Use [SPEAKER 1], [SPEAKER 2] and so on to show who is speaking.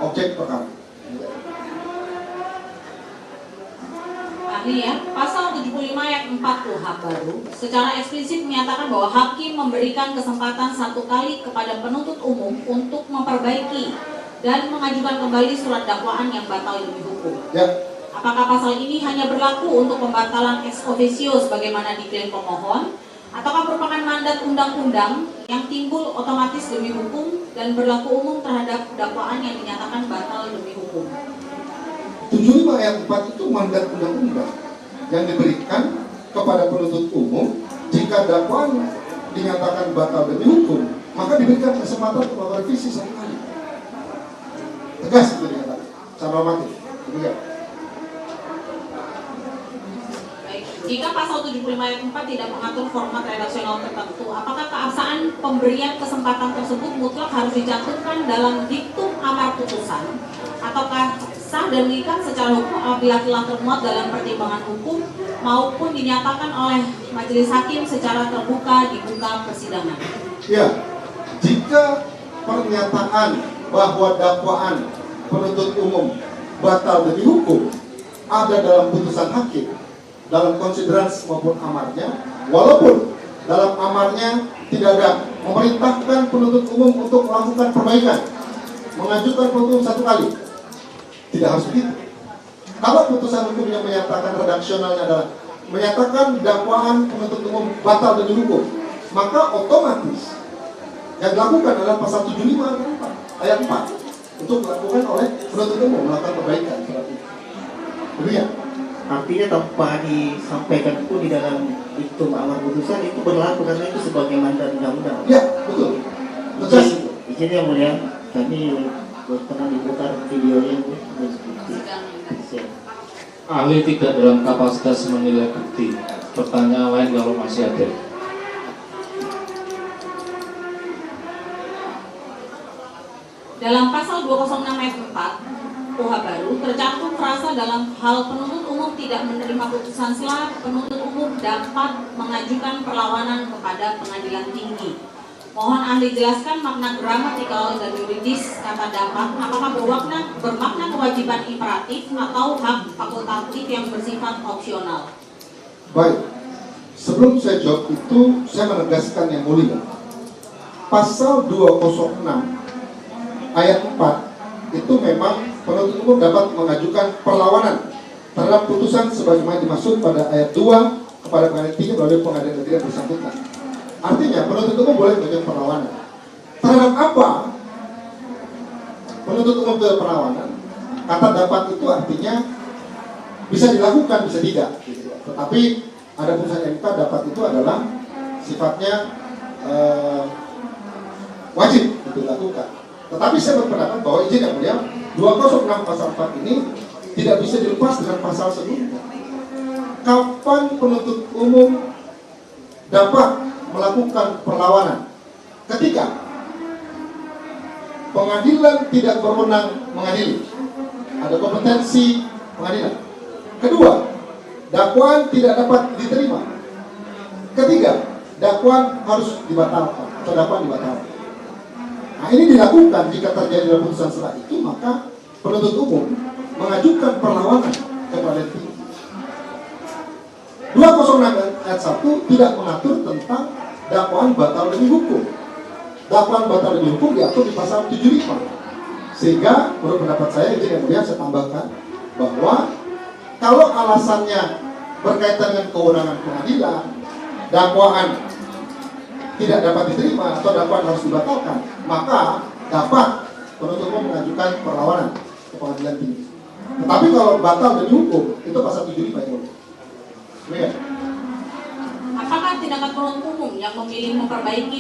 [SPEAKER 1] objek perkara.
[SPEAKER 2] Ahli ya, pasal 75 ayat 4 KUHP baru secara eksplisit menyatakan bahwa hakim memberikan kesempatan satu kali kepada penuntut umum untuk memperbaiki dan mengajukan kembali surat dakwaan yang batal demi hukum.
[SPEAKER 1] Ya.
[SPEAKER 2] Apakah pasal ini hanya berlaku untuk pembatalan ex officio sebagaimana diklaim pemohon, ataukah merupakan mandat undang-undang yang timbul otomatis demi hukum dan berlaku umum terhadap dakwaan yang dinyatakan batal demi hukum?
[SPEAKER 1] 75 ayat 4 itu mandat undang-undang yang diberikan kepada penuntut umum jika dakwaan dinyatakan batal demi hukum, maka diberikan kesempatan untuk melakukan revisi satu kali. Tegas itu dikatakan, secara normatif. Demikian.
[SPEAKER 2] Baik, jika pasal 75 ayat 4 tidak mengatur format redaksional tertentu, apakah keabsahan pemberian kesempatan tersebut mutlak harus dicantumkan dalam diktum amar putusan, ataukah sah dan mengikat secara hukum apabila telah termuat dalam pertimbangan hukum maupun dinyatakan oleh majelis hakim secara terbuka di muka persidangan?
[SPEAKER 1] Ya, jika pernyataan bahwa dakwaan penuntut umum batal demi hukum ada dalam putusan hakim, dalam konsiderans maupun amarnya, walaupun dalam amarnya tidak ada memerintahkan penuntut umum untuk melakukan perbaikan, mengajukan penuntut satu kali, tidak harus begitu. Kalau putusan hukum yang menyatakan redaksionalnya adalah menyatakan dakwaan penuntut umum batal demi hukum, maka otomatis yang dilakukan adalah pasal 75 ayat 4 untuk dilakukan oleh penuntut umum melakukan perbaikan. Demikian.
[SPEAKER 3] Artinya tanpa disampaikan pun di dalam diktum amar putusan itu berlaku karena itu sebagai mandat undang-undang.
[SPEAKER 1] Ya, betul. Tegas.
[SPEAKER 3] Izin yang mulia, kami pernah diputar videonya.
[SPEAKER 4] Ahli tidak dalam kapasitas menilai bukti. Pertanyaan lain kalau masih ada.
[SPEAKER 2] Dalam pasal 206 ayat 4 KUHP baru tercantum frasa dalam hal penuntut umum tidak menerima putusan selah, penuntut umum dapat mengajukan perlawanan kepada pengadilan tinggi. Mohon ahli jelaskan makna gramatikal dan yuridis kata dapat, apakah bermakna kewajiban imperatif atau hak fakultatif yang bersifat opsional?
[SPEAKER 1] Baik, sebelum saya jawab itu, saya menegaskan yang mulia. Pasal 206 ayat 4 itu memang penuntut umum dapat mengajukan perlawanan terhadap putusan sebagaimana dimaksud pada ayat 2 kepada pengadilan tinggi melalui pengadilan negeri yang bersangkutan. Artinya penuntut umum boleh mengajukan perlawanan. Terhadap apa penuntut umum itu perlawanan? Kata dapat itu artinya bisa dilakukan, bisa tidak. Tetapi ada putusan MK dapat itu adalah sifatnya wajib untuk dilakukan. Tetapi saya berpendapat bahwa izin yang mulia 206 pasal 4 ini tidak bisa dilepas dengan pasal sebelumnya. Kapan penuntut umum dapat melakukan perlawanan? Ketika pengadilan tidak berwenang mengadili, ada kompetensi pengadilan. Kedua, dakwaan tidak dapat diterima. Ketiga, dakwaan harus dibatalkan atau dakwaan dibatalkan. Nah, ini dilakukan jika terjadi dalam putusan selah itu, maka penuntut umum mengajukan perlawanan kepada tinggi. 206 ayat 1 tidak mengatur tentang dakwaan batal demi hukum. Dakwaan batal demi hukum diatur di pasal 75. Sehingga menurut pendapat saya, ini yang mulia saya tambahkan bahwa kalau alasannya berkaitan dengan kewenangan pengadilan, dakwaan tidak dapat diterima atau dakwaan harus dibatalkan, maka dapat penuntut umum mengajukan perlawanan ke pengadilan tinggi. Tetapi kalau batal demi hukum itu pasal 75 itu.
[SPEAKER 2] Apakah tindakan penuntut umum yang memilih memperbaiki